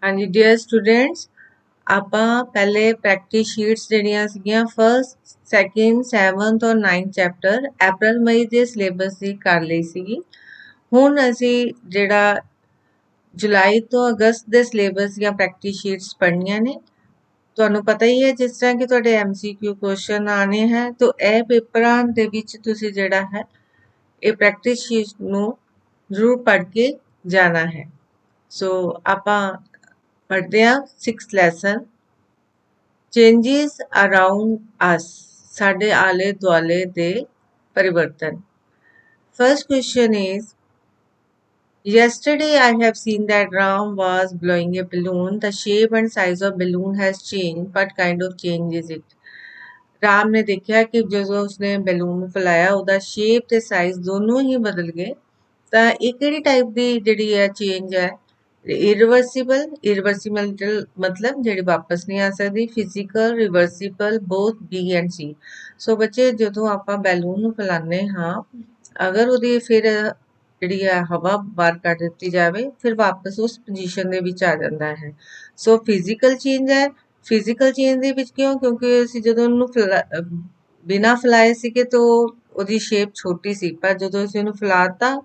हाँ जी dear students, ਆਪਾਂ ਪਹਿਲੇ ਪ੍ਰੈਕਟਿਸ ਸ਼ੀਟਸ ਜਿਹੜੀਆਂ ਸੀਗੀਆਂ ਫਰਸਟ, ਸੈਕਿੰਡ, 7th ਔਰ 9th ਚੈਪਟਰ ਅਪ੍ਰੈਲ ਮਈ ਦੇ ਸਿਲੇਬਸ ਦੀ ਕਰ ਲਈ ਸੀਗੀ। ਹੁਣ ਅਸੀਂ ਜਿਹੜਾ ਜੁਲਾਈ ਤੋਂ ਅਗਸਤ ਦੇ ਸਿਲੇਬਸ ਦੀਆਂ ਪ੍ਰੈਕਟਿਸ ਸ਼ੀਟਸ ਪੜ੍ਹਨੀਆਂ ਨੇ। ਤੁਹਾਨੂੰ ਪਤਾ ਹੀ ਹੈ ਜਿਸ ਤਰ੍ਹਾਂ ਕਿ ਤੁਹਾਡੇ MCQ ਕੁਐਸਚਨ ਆਣੇ ਹੈ, ਤਾਂ ਇਹ ਪੇਪਰਾਂ ਦੇ ਵਿੱਚ ਤੁਸੀਂ ਜਿਹੜਾ ਹੈ ਇਹ ਪ੍ਰੈਕਟਿਸ ਸ਼ੀਟ ਨੂੰ ਜ਼ਰੂਰ ਪੜ੍ਹ ਕੇ ਜਾਣਾ ਹੈ। ਸੋ ਆਪਾਂ ਪੜ੍ਹਦੇ ਹਾਂ 6th ਲੈਸਨ ਚੇਂਜਸ ਅਰਾਊਂਡ ਅਸ, ਸਾਡੇ ਆਲੇ ਦੁਆਲੇ ਦੇ ਪਰਿਵਰਤਨ। First question is, yesterday I have seen that Ram was blowing a balloon. The shape and size of balloon has changed. What kind of change is it? Ram ਨੇ ਦੇਖਿਆ ਕਿ ਜਦੋਂ ਉਸਨੇ ਬੈਲੂਨ ਨੂੰ ਫੈਲਾਇਆ ਉਹਦਾ ਸ਼ੇਪ ਤੇ ਸਾਈਜ਼ ਦੋਨੋਂ ਹੀ ਬਦਲ ਗਏ। ਤਾਂ ਇਹ ਕਿਹੜੀ ਟਾਈਪ ਦੀ ਜਿਹੜੀ ਹੈ ਚੇਂਜ ਹੈ? ਇਰਵਰਸੀਬਲ ਮਤਲਬ ਜਿਹੜੀ ਵਾਪਸ ਨਹੀਂ ਆ ਸਕਦੀ। Physical, reversible, both B and C। ਸੋ ਬੱਚੇ ਜਦੋਂ ਆਪਾਂ ਬੈਲੂਨ ਨੂੰ ਫੈਲਾਉਂਦੇ ਹਾਂ, ਅਗਰ ਉਹਦੀ ਫਿਰ ਜਿਹੜੀ ਹੈ ਹਵਾ ਬਾਹਰ ਕੱਢ ਦਿੱਤੀ ਜਾਵੇ, ਫਿਰ ਵਾਪਸ ਉਸ ਪੋਜੀਸ਼ਨ ਦੇ ਵਿੱਚ ਆ ਜਾਂਦਾ ਹੈ। ਸੋ ਫਿਜ਼ੀਕਲ ਚੇਂਜ ਹੈ। ਫਿਜ਼ੀਕਲ ਚੇਂਜ ਦੇ ਵਿੱਚ ਕਿਉਂ? ਕਿਉਂਕਿ ਅਸੀਂ ਜਦੋਂ ਉਹਨੂੰ ਬਿਨਾਂ ਫੈਲਾਏ ਸੀਗੇ ਤਾਂ ਉਹਦੀ ਸ਼ੇਪ ਛੋਟੀ ਸੀ, ਪਰ ਜਦੋਂ ਅਸੀਂ ਉਹਨੂੰ ਫੈਲਾਤਾ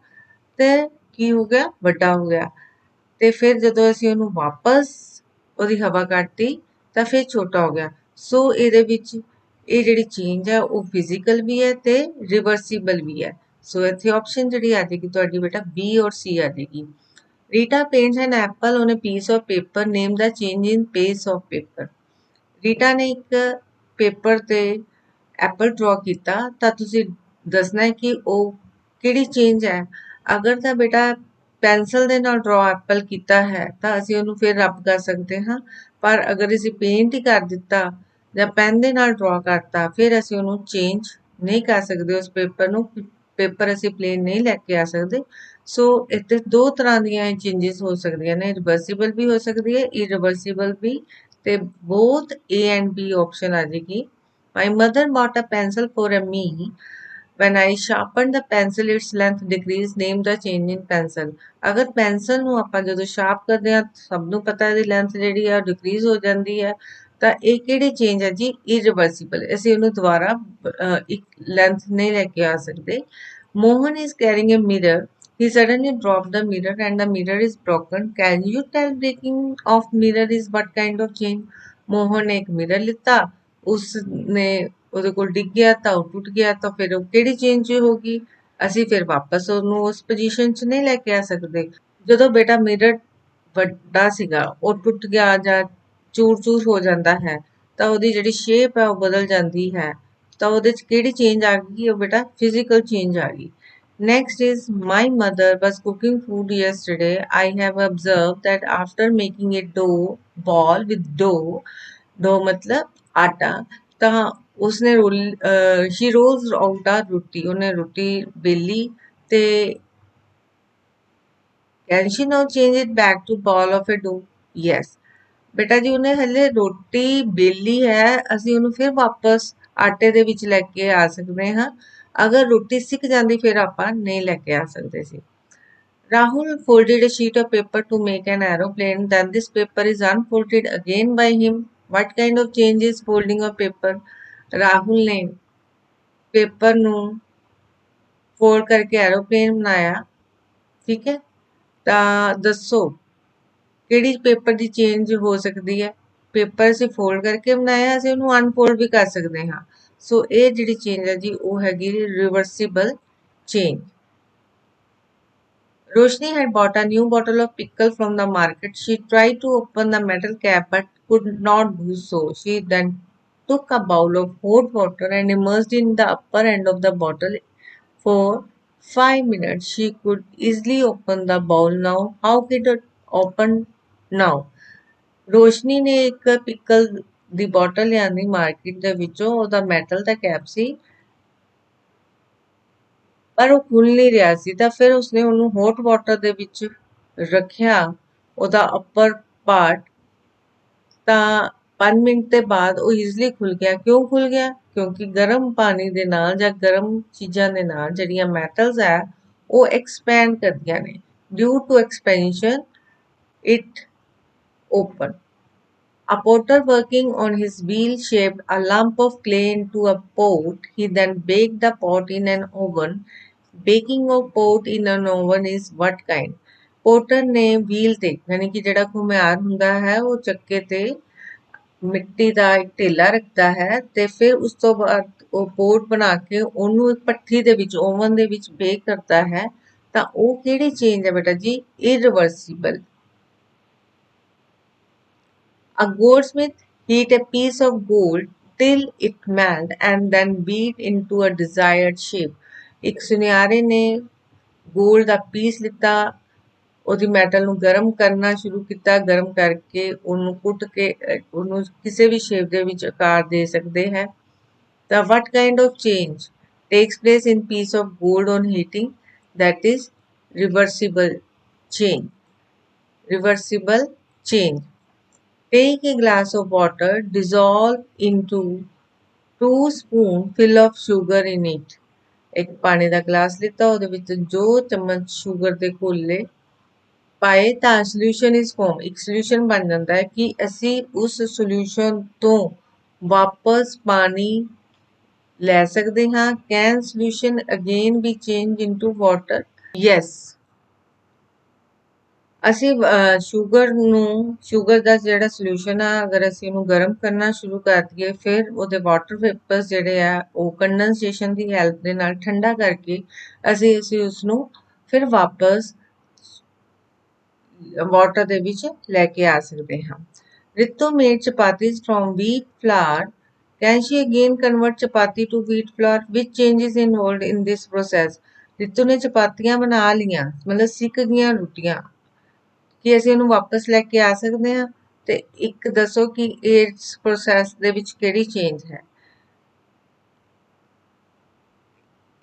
ਤੇ ਕੀ ਹੋ ਗਿਆ? ਵੱਡਾ ਹੋ ਗਿਆ। ਤੇ ਫਿਰ ਜਦੋਂ ਅਸੀਂ ਉਹਨੂੰ ਵਾਪਸ ਉਹਦੀ ਹਵਾ ਕੱਢਤੀ ਤਾਂ ਫਿਰ ਛੋਟਾ ਹੋ ਗਿਆ। ਸੋ ਇਹਦੇ ਵਿੱਚ ਇਹ ਜਿਹੜੀ ਚੇਂਜ ਹੈ ਉਹ ਫਿਜ਼ੀਕਲ ਵੀ ਹੈ ਤੇ ਰਿਵਰਸੀਬਲ ਵੀ ਹੈ। ਸੋ ਇੱਥੇ ਆਪਸ਼ਨ ਜਿਹੜੀ ਆ ਜਾਏਗੀ ਤੁਹਾਡੀ ਬੇਟਾ B ਔਰ C ਆ ਜਾਏਗੀ। Rita paints an apple on a piece of paper, name ਦਾ change in piece of paper. Rita ਨੇ ਇੱਕ ਪੇਪਰ ਤੇ ਐਪਲ ਡਰਾ ਕੀਤਾ, ਤਾਂ ਤੁਸੀਂ ਦੱਸਣਾ ਹੈ ਕਿ ਉਹ ਕਿਹੜੀ ਚੇਂਜ ਹੈ। ਅਗਰ ਤਾਂ ਬੇਟਾ ਪੈਨਸਲ ਦੇ ਨਾਲ ਡਰਾ ਐਪਲ ਕੀਤਾ ਹੈ ਤਾਂ ਅਸੀਂ ਉਹਨੂੰ ਫਿਰ ਰੱਬ ਕਰ ਸਕਦੇ ਹਾਂ, ਪਰ ਅਗਰ ਅਸੀਂ ਪੇਂਟ ਹੀ ਕਰ ਦਿੱਤਾ ਜਾਂ ਪੈਨ ਦੇ ਨਾਲ ਡਰਾ ਕਰਤਾ, ਫਿਰ ਅਸੀਂ ਉਹਨੂੰ ਚੇਂਜ ਨਹੀਂ ਕਰ ਸਕਦੇ। ਉਸ ਪੇਪਰ ਨੂੰ ਪੇਪਰ ਅਸੀਂ ਪਲੇਨ ਨਹੀਂ ਲੈ ਕੇ ਆ ਸਕਦੇ। ਸੋ ਇੱਥੇ ਦੋ ਤਰ੍ਹਾਂ ਦੀਆਂ ਚੇਂਜਸ ਹੋ ਸਕਦੀਆਂ ਨੇ, ਰਿਵਰਸੀਬਲ ਵੀ ਹੋ ਸਕਦੀ ਹੈ, ਇਰਰਿਵਰਸੀਬਲ ਵੀ। ਤੇ both A and B option ਆ ਜਾਏਗੀ। My mother bought a pencil for a me, when I sharpened the pencil its length decreased, name the change in pencil। ਅਗਰ ਪੈਨਸਲ ਨੂੰ ਆਪਾਂ ਜਦੋਂ ਸ਼ਾਰਪ ਕਰਦੇ ਹਾਂ, ਸਭ ਨੂੰ ਪਤਾ ਇਹਦੀ ਲੈਂਥ ਜਿਹੜੀ ਆ ਡਿਕਰੀਜ਼ ਹੋ ਜਾਂਦੀ ਹੈ, ਤਾਂ ਇਹ ਕਿਹੜੀ ਚੇਂਜ ਹੈ ਜੀ? ਇਰਰਿਵਰਸੀਬਲ। ਅਸੀਂ ਉਹਨੂੰ ਦੁਬਾਰਾ ਇੱਕ ਲੈਂਥ ਨਹੀਂ ਲੈ ਕੇ ਆ ਸਕਦੇ। Mohan is carrying a mirror. He suddenly dropped the mirror and the mirror is broken. Can you tell breaking of mirror is what kind of change? Mohan ਨੇ ਇੱਕ ਮਿਰਰ ਲਿੱਤਾ, ਉਸਨੇ ਉਹਦੇ ਕੋਲ ਡਿੱਗ ਗਿਆ ਤਾਂ ਉਹ ਟੁੱਟ ਗਿਆ, ਤਾਂ ਫਿਰ ਉਹ ਕਿਹੜੀ ਚੇਂਜ ਹੋਗੀ? ਅਸੀਂ ਫਿਰ ਵਾਪਸ ਉਹਨੂੰ ਉਸ ਪੋਜੀਸ਼ਨ 'ਚ ਨਹੀਂ ਲੈ ਕੇ ਆ ਸਕਦੇ। ਜਦੋਂ ਬੇਟਾ ਮਿਰਰ ਵੱਡਾ ਸੀਗਾ ਉਹ ਟੁੱਟ ਗਿਆ ਜਾਂ ਚੂਰ-ਚੂਰ ਹੋ ਜਾਂਦਾ ਹੈ, ਤਾਂ ਉਹਦੀ ਜਿਹੜੀ ਸ਼ੇਪ ਹੈ ਉਹ ਬਦਲ ਜਾਂਦੀ ਹੈ। ਤਾਂ ਉਹਦੇ 'ਚ ਕਿਹੜੀ ਚੇਂਜ ਆ ਗਈ? ਉਹ ਬੇਟਾ ਫਿਜ਼ੀਕਲ ਚੇਂਜ ਆ ਗਈ। Next is, my mother was cooking food yesterday. I have observed that after making a ball with dough मतलब आटा, ਤਾਂ ਉਸਨੇ she rolls out a ਰੋਟੀ, ਉਹਨੇ ਰੋਟੀ बेली ਤੇ can she now change it back to ball of a dough? Yes। ਬੇਟਾ ਜੀ ਉਹਨੇ ਹਲੇ ਰੋਟੀ बेली ਹੈ, ਅਸੀਂ ਉਹਨੂੰ ਫਿਰ ਵਾਪਸ ਆਟੇ ਦੇ ਵਿੱਚ ਲੈ ਕੇ ਆ ਸਕਦੇ ਹਾਂ। ਅਗਰ ਰੋਟੀ ਸਿੱਕ ਜਾਂਦੀ ਫਿਰ ਆਪਾਂ ਨਹੀਂ ਲੈ ਕੇ ਆ ਸਕਦੇ ਸੀ। Rahul folded a sheet of paper to make an aeroplane. Then this paper is unfolded again by him. What kind of change is folding of paper? Rahul ਨੇ ਪੇਪਰ ਨੂੰ ਫੋਲਡ ਕਰਕੇ ਐਰੋਪਲੇਨ ਬਣਾਇਆ, ਠੀਕ ਹੈ। ਤਾਂ ਦੱਸੋ ਕਿਹੜੀ ਪੇਪਰ ਦੀ ਚੇਂਜ ਹੋ ਸਕਦੀ ਹੈ? ਪੇਪਰ ਅਸੀਂ ਫੋਲਡ ਕਰਕੇ ਬਣਾਇਆ, ਅਸੀਂ ਉਹਨੂੰ ਅਨਫੋਲਡ ਵੀ ਕਰ ਸਕਦੇ ਹਾਂ। ਸੋ ਇਹ ਜਿਹੜੀ ਚੇਂਜ ਹੈ ਜੀ ਉਹ ਹੈਗੀ reversible change. Roshni had bought a new bottle of pickle from the market. She tried to open the metal cap but could not do so. She then took a bowl of hot water and immersed in the upper end of the bottle for 5 minutes. She could easily open the bowl now. How could it open now? ਰੋਸ਼ਨੀ ਨੇ ਇੱਕ pickle ਦੀ bottle ਲਿਆਂਦੀ market ਦੇ ਵਿੱਚੋਂ, ਉਹਦਾ metal ਦਾ cap ਸੀ ਪਰ ਉਹ ਖੁੱਲ ਨਹੀਂ ਰਿਹਾ ਸੀ। ਤਾਂ ਫਿਰ ਉਸਨੇ ਉਹਨੂੰ ਹੌਟ ਵਾਟਰ ਦੇ ਵਿੱਚ ਰੱਖਿਆ, ਉਹਦਾ ਅੱਪਰ ਪਾਰਟ, ਤਾਂ 5 ਮਿੰਟ ਦੇ ਬਾਅਦ ਉਹ ਈਜ਼ਲੀ ਖੁੱਲ ਗਿਆ। ਕਿਉਂ ਖੁੱਲ ਗਿਆ? ਕਿਉਂਕਿ ਗਰਮ ਪਾਣੀ ਦੇ ਨਾਲ ਜਾਂ ਗਰਮ ਚੀਜ਼ਾਂ ਦੇ ਨਾਲ ਜਿਹੜੀਆਂ ਮੈਟਲਸ ਹੈ ਉਹ ਐਕਸਪੈਂਡ ਕਰਦੀਆਂ ਨੇ। Due to expansion it open. A potter working on his wheel shaped a lump of clay into a pot. He then baked the pot in an oven. Baking of pot in an oven is what kind? Potter ਨੇ wheel ਤੇ ਯਾਨੀ ਕਿ ਜਿਹੜਾ ਘੁਮਿਆਰ ਹੁੰਦਾ ਹੈ ਉਹ ਚੱਕੇ ਤੇ ਮਿੱਟੀ ਦਾ ਇੱਕ ਢੇਲਾ ਰੱਖਦਾ ਹੈ ਤੇ ਫਿਰ ਉਸ ਤੋਂ ਬਾਅਦ ਉਹ ਪੋਟ ਬਣਾ ਕੇ ਉਹਨੂੰ ਇੱਕ ਭੱਠੀ ਦੇ ਵਿੱਚ ਓਵਨ ਦੇ ਵਿੱਚ ਬੇਕ ਕਰਦਾ ਹੈ ਤਾਂ ਉਹ ਕਿਹੜੀ ਚੇਂਜ ਹੈ ਬੇਟਾ ਜੀ irreversible. A goldsmith heat a piece of gold till it melt and then beat into a desired shape. ਇੱਕ ਸੁਨਿਆਰੇ ਨੇ ਗੋਲਡ ਦਾ ਪੀਸ ਲਿੱਤਾ ਉਹਦੀ ਮੈਟਲ ਨੂੰ ਗਰਮ ਕਰਨਾ ਸ਼ੁਰੂ ਕੀਤਾ ਗਰਮ ਕਰਕੇ ਉਹਨੂੰ ਕੁੱਟ ਕੇ ਉਹਨੂੰ ਕਿਸੇ ਵੀ ਸ਼ੇਪ ਦੇ ਵਿੱਚ ਆਕਾਰ ਦੇ ਸਕਦੇ ਹੈ ਤਾਂ what kind of change takes place in piece of gold on heating? That is reversible change. Reversible change. Take a glass of water, dissolve into 2 spoons fill of sugar in it. ਇੱਕ ਪਾਣੀ ਦਾ glass ਲਿੱਤਾ ਉਹਦੇ ਵਿੱਚ 2 ਚਮਚ sugar ਦੇ ਘੋਲੇ ਪਾਏ ਤਾਂ solution is farm ਇੱਕ ਸੋਲੂਸ਼ਨ ਬਣ ਜਾਂਦਾ ਹੈ ਕਿ ਅਸੀਂ ਉਸ ਸੋਲੂਸ਼ਨ ਤੋਂ ਵਾਪਸ ਪਾਣੀ ਲੈ ਸਕਦੇ ਹਾਂ can solution again B change into water yes ਅਸੀਂ ਸ਼ੂਗਰ ਦਾ ਜਿਹੜਾ ਸੋਲੂਸ਼ਨ ਆ ਅਗਰ ਅਸੀਂ ਉਹਨੂੰ ਗਰਮ ਕਰਨਾ ਸ਼ੁਰੂ ਕਰ ਦਈਏ ਫਿਰ ਉਹਦੇ ਵਾਟਰ ਵੇਪਰਸ ਜਿਹੜੇ ਆ ਉਹ ਕੰਡੈਂਸੇਸ਼ਨ ਦੀ ਹੈਲਪ ਦੇ ਨਾਲ ਠੰਡਾ ਕਰਕੇ ਅਸੀਂ ਉਸਨੂੰ ਫਿਰ ਵਾਪਸ ਵਾਟਰ ਦੇ ਵਿੱਚ ਲੈ ਕੇ ਆ ਸਕਦੇ ਹਾਂ Ritu made chapatis from wheat flour can she again convert chapati to wheat flour which changes involved in this process Ritu ਨੇ ਚਪਾਤੀਆਂ ਬਣਾ ਲੀਆਂ ਮਤਲਬ ਸਿੱਕ ਗਈਆਂ ਰੋਟੀਆਂ ਕਿ ਅਸੀਂ ਉਹਨੂੰ ਵਾਪਸ ਲੈ ਕੇ ਆ ਸਕਦੇ ਹਾਂ ਤੇ ਇੱਕ ਦੱਸੋ ਕਿ ਇਸ ਪ੍ਰੋਸੈਸ ਦੇ ਵਿੱਚ ਕਿਹੜੀ ਚੇਂਜ ਹੈ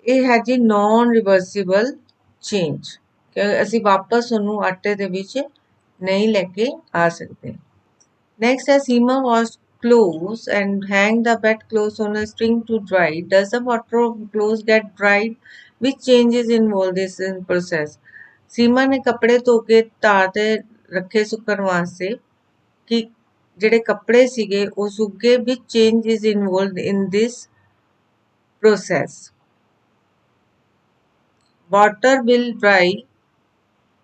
ਇਹ ਹੈ ਜੀ ਨਾਨ ਰਿਵਰਸੀਬਲ ਚੇਂਜ ਕਿ ਅਸੀਂ ਵਾਪਸ ਉਹਨੂੰ ਆਟੇ ਦੇ ਵਿੱਚ ਨਹੀਂ ਲੈ ਕੇ ਆ ਸਕਦੇ next as Seema washed clothes and hang the bed clothes on a string to dry does the water of clothes get dried which changes involved this in process ਸੀਮਾ ਨੇ ਕੱਪੜੇ ਧੋ ਕੇ ਤਾਰ ਤੇ ਰੱਖੇ ਸੁੱਕਣ ਵਾਸਤੇ ਕਿ ਜਿਹੜੇ ਕੱਪੜੇ ਸੀਗੇ ਉਹ ਸੁੱਕ ਗਏ which change is involved in this process water will dry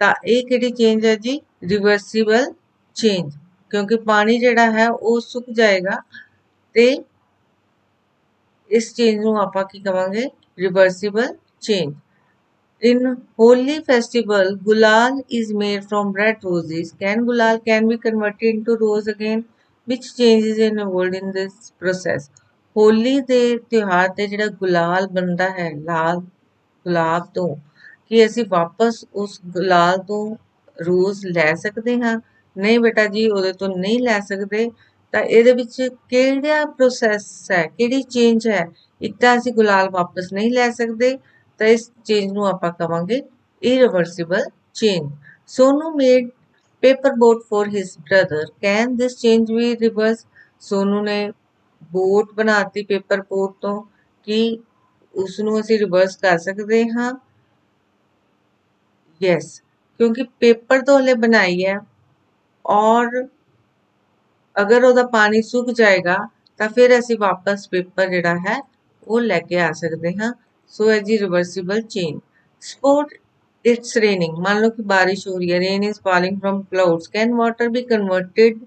ਤਾਂ ਇਹ ਕਿਹੜੀ ਚੇਂਜ ਹੈ ਜੀ ਰਿਵਰਸੀਬਲ ਚੇਂਜ ਕਿਉਂਕਿ ਪਾਣੀ ਜਿਹੜਾ ਹੈ ਉਹ ਸੁੱਕ ਜਾਏਗਾ ਤੇ ਇਸ ਚੇਂਜ ਨੂੰ ਆਪਾਂ ਕੀ ਕਵਾਂਗੇ reversible change In holy festival, gulal is made from red roses. Can gulal be converted into rose again? Which changes involved in this process? ਹੋਲੀ ਦੇ ਤਿਉਹਾਰ ਤੇ ਜਿਹੜਾ ਗੁਲਾਲ ਬਣਦਾ ਹੈ ਲਾਲ ਗੁਲਾਬ ਤੋਂ ਕਿ ਅਸੀਂ ਵਾਪਸ ਉਸ ਗੁਲਾਲ ਤੋਂ ਰੋਜ਼ ਲੈ ਸਕਦੇ ਹਾਂ ਨਹੀਂ ਬੇਟਾ ਜੀ ਉਹਦੇ ਤੋਂ ਨਹੀਂ ਲੈ ਸਕਦੇ ਤਾਂ ਇਹਦੇ ਵਿੱਚ ਕਿਹੜਾ ਪ੍ਰੋਸੈਸ ਹੈ ਕਿਹੜੀ ਚੇਂਜ ਹੈ ਇੱਕ ਤਾਂ ਅਸੀਂ ਗੁਲਾਲ ਵਾਪਸ ਨਹੀਂ ਲੈ ਸਕਦੇ ਤਾਂ ਇਸ ਚੇਂਜ ਨੂੰ ਆਪਾਂ ਕਵਾਂਗੇ irreversible change Sonu made paper boat for his brother can this change be reversed Sonu ਨੇ ਬੋਟ ਬਣਾਤੀ ਪੇਪਰ ਬੋਟ ਤੋਂ ਕਿ ਉਸ ਨੂੰ ਅਸੀਂ ਰਿਵਰਸ ਕਰ ਸਕਦੇ ਹਾਂ ਯੈਸ ਕਿਉਂਕਿ ਪੇਪਰ ਤੋਂ ਹਲੇ ਬਣਾਈ ਹੈ ਔਰ ਅਗਰ ਉਹਦਾ ਪਾਣੀ ਸੁੱਕ ਜਾਏਗਾ ਤਾਂ ਫਿਰ ਅਸੀਂ ਵਾਪਸ ਪੇਪਰ ਜਿਹੜਾ ਹੈ ਉਹ ਲੈ ਕੇ ਆ ਸਕਦੇ ਹਾਂ So as the reversible change. Suppose it's raining. मान लो कि बारिश हो रही है. Rain is falling from clouds. Can water be converted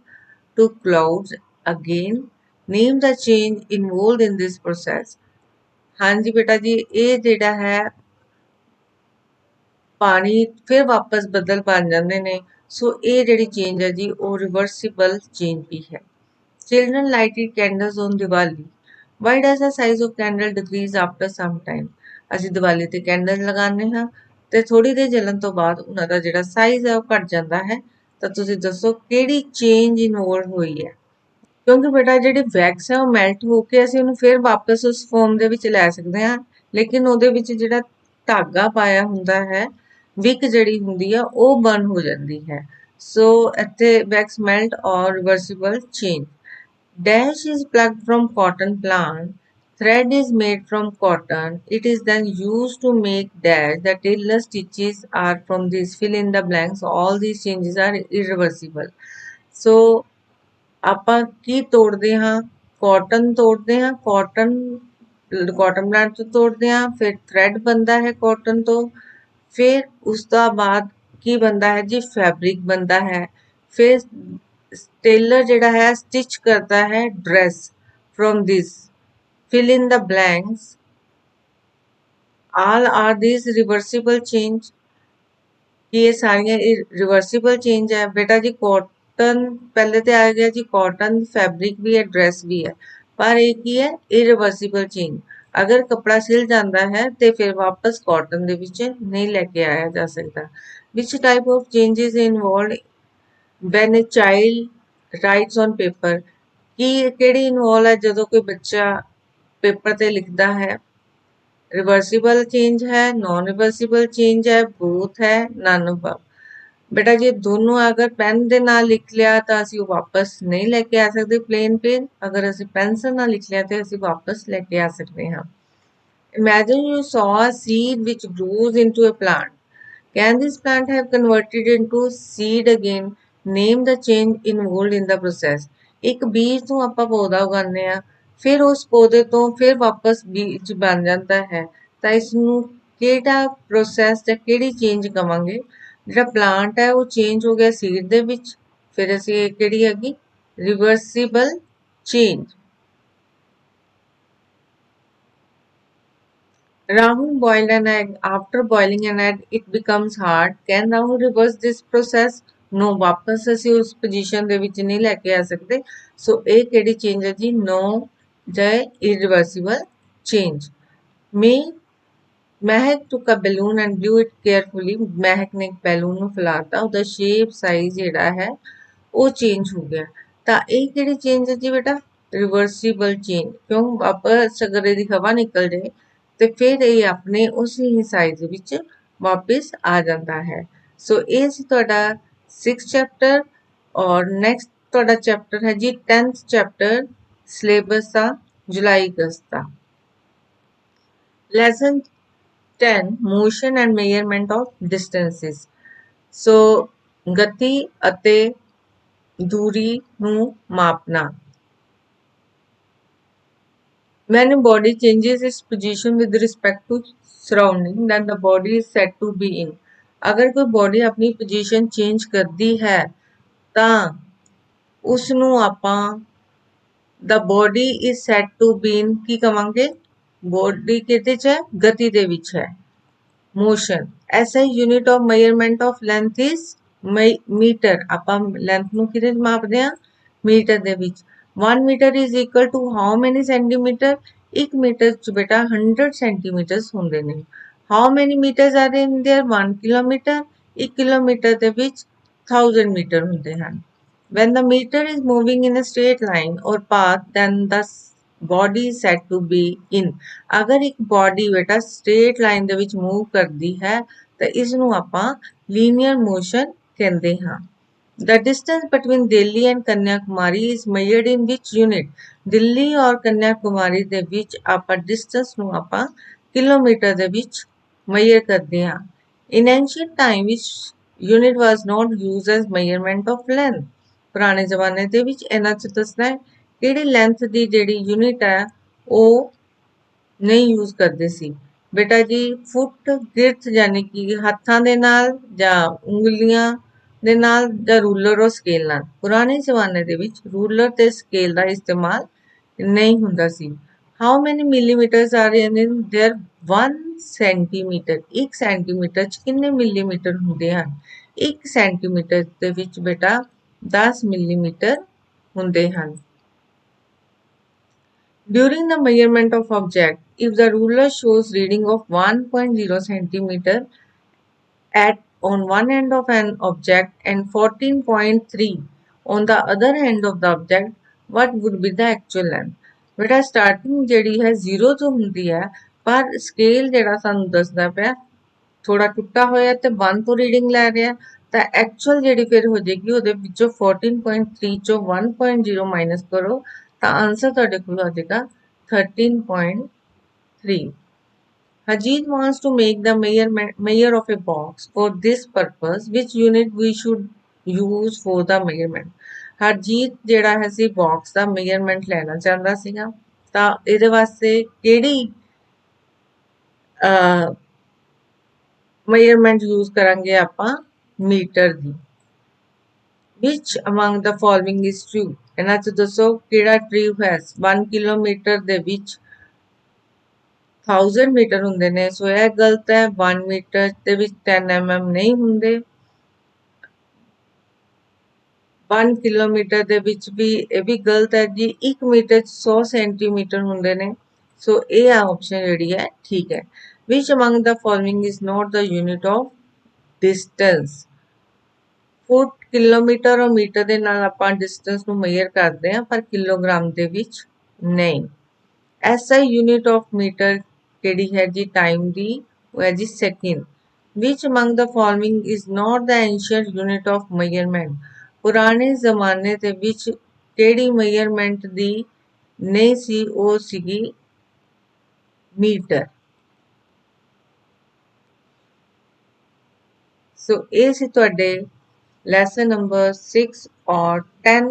to clouds again? Name the change involved in this process. हाँ जी बेटा जी ये ਜਿਹੜਾ ਹੈ ਪਾਣੀ ਫਿਰ ਵਾਪਸ ਬੱਦਲ ਬਣ ਜਾਂਦੇ ਨੇ ਸੋ ਇਹ ਜਿਹੜੀ ਚੇਂਜ ਹੈ ਜੀ ਉਹ ਰਿਵਰਸੀਬਲ ਚੇਂਜ ਵੀ ਹੈ Children lighted candles on Diwali. Why does the size of candle decrease after some time? ਅਸੀਂ ਦੀਵਾਲੀ ਤੇ ਕੈਂਡਲ ਲਗਾਉਂਦੇ ਹਾਂ ਤੇ ਥੋੜੀ ਦੇਰ ਜਲਣ ਤੋਂ ਬਾਅਦ ਉਹਨਾਂ ਦਾ ਜਿਹੜਾ ਸਾਈਜ਼ ਹੈ ਉਹ ਘਟ ਜਾਂਦਾ ਹੈ ਤਾਂ ਤੁਸੀਂ ਦੱਸੋ ਕਿਹੜੀ ਚੇਂਜ ਇਨਵੋਲਵ ਹੋਈ ਹੈ ਕਿਉਂਕਿ ਬੇਟਾ ਜਿਹੜੀ ਵੈਕਸ ਹੈ ਉਹ ਮੈਲਟ ਹੋ ਕੇ ਅਸੀਂ ਉਹਨੂੰ ਫਿਰ ਵਾਪਸ ਉਸ ਫਾਰਮ ਦੇ ਵਿੱਚ ਲੈ ਸਕਦੇ ਹਾਂ ਲੇਕਿਨ ਉਹਦੇ ਵਿੱਚ ਜਿਹੜਾ ਧਾਗਾ ਪਾਇਆ ਹੁੰਦਾ ਹੈ ਵਿਕ ਜਿਹੜੀ ਹੁੰਦੀ ਆ ਉਹ ਬਰਨ ਹੋ ਜਾਂਦੀ ਹੈ ਸੋ ਇੱਥੇ ਵੈਕਸ ਮੈਲਟ ਔਰ reversible change Dash is plucked from cotton plant. Thread is made from cotton. It is then used to make dash. The tailor stitches are from these fill in the blanks. All these changes are irreversible. ਸੋ ਆਪਾਂ ਕੀ ਤੋੜਦੇ ਹਾਂ? Cotton ਤੋੜਦੇ ਹਾਂ, cotton plant ਤੋਂ ਤੋੜਦੇ ਹਾਂ, ਫਿਰ thread ਬਣਦਾ ਹੈ ਕਾਟਨ ਤੋਂ, ਫਿਰ ਉਸ ਤੋਂ ਬਾਅਦ ਕੀ ਬਣਦਾ ਹੈ ਜੀ? ਫੈਬਰਿਕ ਬਣਦਾ ਹੈ। ਫਿਰ ਟੇਲਰ ਜਿਹੜਾ ਹੈ ਸਟਿਚ ਕਰਦਾ ਹੈ dress from this. Fill in the blanks. All are these reversible change? ਕਿ ਇਹ ਸਾਰੀਆਂ ਰਿਵਰਸੀਬਲ ਚੇਂਜ ਹੈ? ਬੇਟਾ ਜੀ ਕਾਟਨ ਪਹਿਲੇ ਤੇ ਆ ਗਿਆ ਜੀ, ਕਾਟਨ ਫੈਬਰਿਕ ਵੀ ਹੈ, ਡਰੈਸ ਵੀ ਹੈ, ਪਰ ਇਹ ਕੀ ਹੈ? ਇਰਿਵਰਸੀਬਲ ਚੇਂਜ। ਅਗਰ ਕੱਪੜਾ ਸਿਲ ਜਾਂਦਾ ਹੈ ਤੇ ਫਿਰ ਵਾਪਸ ਕਾਟਨ ਦੇ ਵਿੱਚ ਨਹੀਂ ਲੈ ਕੇ ਆਇਆ ਜਾ ਸਕਦਾ। ਵਿਚ type of changes involved when a child writes on paper? ਕੀ ਕਿਹੜੀ ਇਨਵੋਲਵ ਹੈ ਜਦੋਂ ਕੋਈ ਬੱਚਾ ਪੇਪਰ ਤੇ ਲਿਖਦਾ ਹੈ? रिवर्सिबल चेंज है, नॉन रिवर्सिबल चेंज है, बोथ है, नन ऑफ। ਬੇਟਾ ਜੀ ਦੋਨੋਂ ਅਗਰ ਪੈਨ ਦੇ ਨਾਲ ਲਿਖ ਲਿਆ ਤਾਂ ਅਸੀਂ ਉਹ ਵਾਪਸ ਨਹੀਂ ਲੈ ਕੇ ਆ ਸਕਦੇ ਪਲੇਨ ਪੇਨ, ਅਗਰ ਅਸੀਂ ਪੈਨਸਲ ਨਾਲ ਲਿਖ ਲਿਆ ਤੇ ਅਸੀਂ ਵਾਪਸ ਲੈ ਕੇ ਆ ਸਕਦੇ ਹਾਂ। Imagine you saw a seed which grows into a plant. Can this plant have converted into seed again? Name the change involved in the process. ਇੱਕ ਬੀਜ ਤੋਂ ਆਪਾਂ ਪੌਦਾ ਉਗਾਉਂਦੇ ਆ, ਫਿਰ ਉਸ ਪੌਦੇ ਤੋਂ ਫਿਰ ਵਾਪਸ ਬੀਜ ਬਣ ਜਾਂਦਾ ਹੈ, ਤਾਂ ਇਸ ਨੂੰ ਕਿਹੜਾ ਪ੍ਰੋਸੈਸ ਜਾਂ ਕਿਹੜੀ ਚੇਂਜ ਕਵਾਂਗੇ? ਜਿਹੜਾ ਪਲਾਂਟ ਹੈ ਉਹ ਚੇਂਜ ਹੋ ਗਿਆ ਸੀਡ ਦੇ ਵਿੱਚ, ਫਿਰ ਅਸੀਂ ਇਹ ਕਿਹੜੀ ਹੈਗੀ? Reversible change. Rahul boiled an egg. After boiling an egg, it becomes hard. Can Rahul reverse this process? No, ਵਾਪਸ ਅਸੀਂ ਉਸ ਪੋਜੀਸ਼ਨ ਦੇ ਵਿੱਚ ਨਹੀਂ ਲੈ ਕੇ ਆ ਸਕਦੇ। ਸੋ ਇਹ ਕਿਹੜੀ ਚੇਂਜ ਹੈ ਜੀ? ਨੋ ਜਾਂ irreversible change. Mehak took a balloon and blew it carefully. ਮਹਿਕ ਨੇ ਇੱਕ ਬੈਲੂਨ ਨੂੰ ਫੈਲਾਤਾ, ਉਹਦਾ ਸ਼ੇਪ ਸਾਈਜ਼ ਜਿਹੜਾ ਹੈ ਉਹ ਚੇਂਜ ਹੋ ਗਿਆ। ਤਾਂ ਇਹ ਕਿਹੜੀ ਚੇਂਜ ਹੈ ਜੀ ਬੇਟਾ? Reversible change. ਕਿਉਂ? ਵਾਪਸ ਅਗਰ ਇਹਦੀ ਹਵਾ ਨਿਕਲ ਜਾਏ ਤੇ ਫਿਰ ਇਹ ਆਪਣੇ ਉਸੇ ਹੀ ਸਾਈਜ਼ ਵਿੱਚ ਵਾਪਿਸ ਆ ਜਾਂਦਾ ਹੈ। ਸੋ ਇਹ ਸੀ ਤੁਹਾਡਾ 6th ਚੈਪਟਰ। ਔਰ ਨੈਕਸਟ ਤੁਹਾਡਾ ਚੈਪਟਰ ਹੈ ਜੀ 10th ਚੈਪਟਰ ਸਿਲੇਬਸ ਦਾ, ਜੁਲਾਈ ਅਗਸਤ ਦਾ। Lesson 10 motion and measurement of distances. So ਗਤੀ ਅਤੇ ਦੂਰੀ ਨੂੰ ਮਾਪਣਾ। When a body changes its position with respect to surrounding, then the body is said to be in. ਅਗਰ ਕੋਈ ਬੋਡੀ ਆਪਣੀ ਪੋਜੀਸ਼ਨ ਚੇਂਜ ਕਰਦੀ ਹੈ ਤਾਂ ਉਸ ਨੂੰ ਆਪਾਂ the body is said to be in ਕੀ ਕਵਾਂਗੇ? ਬੋਡੀ ਕਿਹਦੇ ਚ ਹੈ? ਗਤੀ ਦੇ ਵਿੱਚ ਹੈ, ਮੋਸ਼ਨ। ਐਸਾ unit of measurement of length is metre. ਆਪਾਂ ਲੈਂਥ ਨੂੰ ਕਿਹਦੇ ਚ ਮਾਪਦੇ ਹਾਂ? ਮੀਟਰ ਦੇ ਵਿੱਚ। 1 meter is equal to how many centimeter? 1 metre ਚ ਬੇਟਾ 100 ਸੈਂਟੀਮੀਟਰਸ ਹੁੰਦੇ ਨੇ। How many meters are in there? 1 kilometer. 1 kilometre ਦੇ ਵਿੱਚ 1000 ਮੀਟਰ ਹੁੰਦੇ ਹਨ। When the meter is moving in a straight line or path, then the body is said to be in. ਅਗਰ ਇੱਕ ਬੋਡੀ ਬੇਟਾ ਸਟ੍ਰੇਟ ਲਾਈਨ ਦੇ ਵਿੱਚ move ਕਰਦੀ ਹੈ ਤਾਂ ਇਸ ਨੂੰ ਆਪਾਂ ਲੀਨੀਅਰ ਮੋਸ਼ਨ ਕਹਿੰਦੇ ਹਾਂ। The distance between Delhi and Kanyakumari is measured in which unit? Delhi ਔਰ ਕੰਨਿਆਕੁਮਾਰੀ ਦੇ ਵਿੱਚ ਆਪਾਂ distance ਨੂੰ ਆਪਾਂ ਕਿਲੋਮੀਟਰ ਦੇ ਵਿੱਚ measure ਕਰਦੇ ਹਾਂ। In ancient time, which unit was not used as measurement of length? ਪੁਰਾਣੇ ਜ਼ਮਾਨੇ ਦੇ ਵਿੱਚ ਇਹਨਾਂ 'ਚ ਦੱਸਣਾ ਹੈ ਕਿਹੜੀ ਲੈਂਥ ਦੀ ਜਿਹੜੀ ਯੂਨਿਟ ਹੈ ਉਹ ਨਹੀਂ ਯੂਜ਼ ਕਰਦੇ ਸੀ। ਬੇਟਾ ਜੀ ਫੁੱਟ ਗਿਰਥ ਯਾਨੀ ਕਿ ਹੱਥਾਂ ਦੇ ਨਾਲ ਜਾਂ ਉਂਗਲੀਆਂ ਦੇ ਨਾਲ ਜਾਂ ਰੂਲਰ ਔਰ ਸਕੇਲ ਨਾਲ। ਪੁਰਾਣੇ ਜ਼ਮਾਨੇ ਦੇ ਵਿੱਚ ਰੂਲਰ ਤੇ ਸਕੇਲ ਦਾ ਇਸਤੇਮਾਲ ਨਹੀਂ ਹੁੰਦਾ ਸੀ। How many millimetres are in there? 1 centimetre. 1 centimetre ਚ ਕਿੰਨੇ ਮਿਲੀਮੀਟਰ ਹੁੰਦੇ ਹਨ? 1 ਸੈਂਟੀਮੀਟਰ ਦੇ ਵਿੱਚ ਬੇਟਾ 10 ਮਿਲੀਮੀਟਰ ਹੁੰਦੇ ਹਨ। During the measurement of object, if the ruler shows reading of 1.0 centimeter at on one end of an object and 14.3 on the other end of the object, what would be the actual length? ਬੇਟਾ starting ਜਿਹੜੀ ਹੈ 0 ਤੋਂ ਹੁੰਦੀ ਹੈ, ਪਰ scale ਜਿਹੜਾ ਸਾਨੂੰ ਦੱਸਦਾ ਪਿਆ ਥੋੜਾ ਟੁੱਟਾ ਹੋਇਆ ਤੇ 1 ਤੋਂ ਰੀਡਿੰਗ ਲੈ ਰਿਹਾ, ਤਾਂ ਐਕਚੁਅਲ ਜਿਹੜੀ ਫਿਰ ਹੋ ਜਾਏਗੀ ਉਹਦੇ ਵਿੱਚੋਂ 14.3 ਚੋਂ 1.0 ਮਾਈਨਸ ਕਰੋ ਤਾਂ ਆਂਸਰ ਤੁਹਾਡੇ ਕੋਲ ਆ ਜਾਏਗਾ 13.3। Hajit wants to make the measure of a box. For this purpose, which unit we should use for the measurement? Harjeet ਜਿਹੜਾ ਹੈ ਸੀ ਬਾਕਸ ਦਾ ਮੇਜਰਮੈਂਟ ਲੈਣਾ ਚਾਹੁੰਦਾ ਸੀਗਾ, ਤਾਂ ਇਹਦੇ ਵਾਸਤੇ ਕਿਹੜੀ ਮੇਜਰਮੈਂਟ ਯੂਜ਼ ਕਰਾਂਗੇ ਆਪਾਂ, metre the. which among the following is true? ਇਹਨਾਂ ਚ ਦੱਸੋ ਕਿਹੜਾ ਟਰੂ ਹੈ। 1 ਕਿਲੋਮੀਟਰ ਦੇ ਵਿੱਚ 1000 ਮੀਟਰ ਹੁੰਦੇ ਨੇ, ਸੋ ਇਹ ਗਲਤ ਹੈ। 1 ਮੀਟਰ ਦੇ ਵਿੱਚ 10 mm ਨਹੀਂ ਹੁੰਦੇ। 1 ਕਿਲੋਮੀਟਰ ਦੇ ਵਿੱਚ ਵੀ ਇਹ ਵੀ ਗਲਤ ਹੈ ਜੀ। 1 ਮੀਟਰ 'ਚ 100 ਸੈਂਟੀਮੀਟਰ ਹੁੰਦੇ ਨੇ, ਸੋ ਇਹ ਆਪਸ਼ਨ ਜਿਹੜੀ ਹੈ ਠੀਕ ਹੈ। which among the following is not the unit of distance? Foot, kilometre ਔਰ ਮੀਟਰ ਦੇ ਨਾਲ ਆਪਾਂ ਡਿਸਟੈਂਸ ਨੂੰ ਮੇਜਰ ਕਰਦੇ ਹਾਂ, ਪਰ ਕਿਲੋਗ੍ਰਾਮ ਦੇ ਵਿੱਚ ਨਹੀਂ। ਐਸਆਈ ਯੂਨਿਟ ਆਫ ਮੀਟਰ ਕਿਹੜੀ ਹੈ ਜੀ ਟਾਈਮ ਦੀ, ਉਹ ਹੈ ਜੀ second. which among the following is not the ancient unit of measurement? ਪੁਰਾਣੇ ਜ਼ਮਾਨੇ ਦੇ ਵਿੱਚ ਕਿਹੜੀ ਮੇਜਰਮੈਂਟ ਦੀ ਨਹੀਂ ਸੀ, ਉਹ ਸੀਗੀ ਮੀਟਰ। ਸੋ ਇਹ ਸੀ ਤੁਹਾਡੇ ਲੈਸਨ ਨੰਬਰ 6 ਔਰ 10।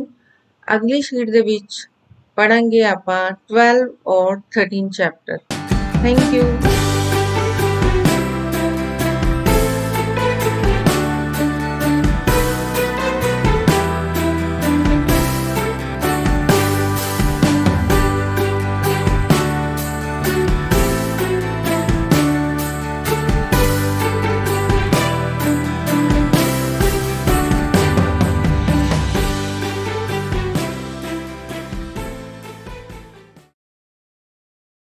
ਅਗਲੀ ਸ਼ੀਟ ਦੇ ਵਿੱਚ ਪੜਾਂਗੇ ਆਪਾਂ 12 ਔਰ 13 ਚੈਪਟਰ। Thank you.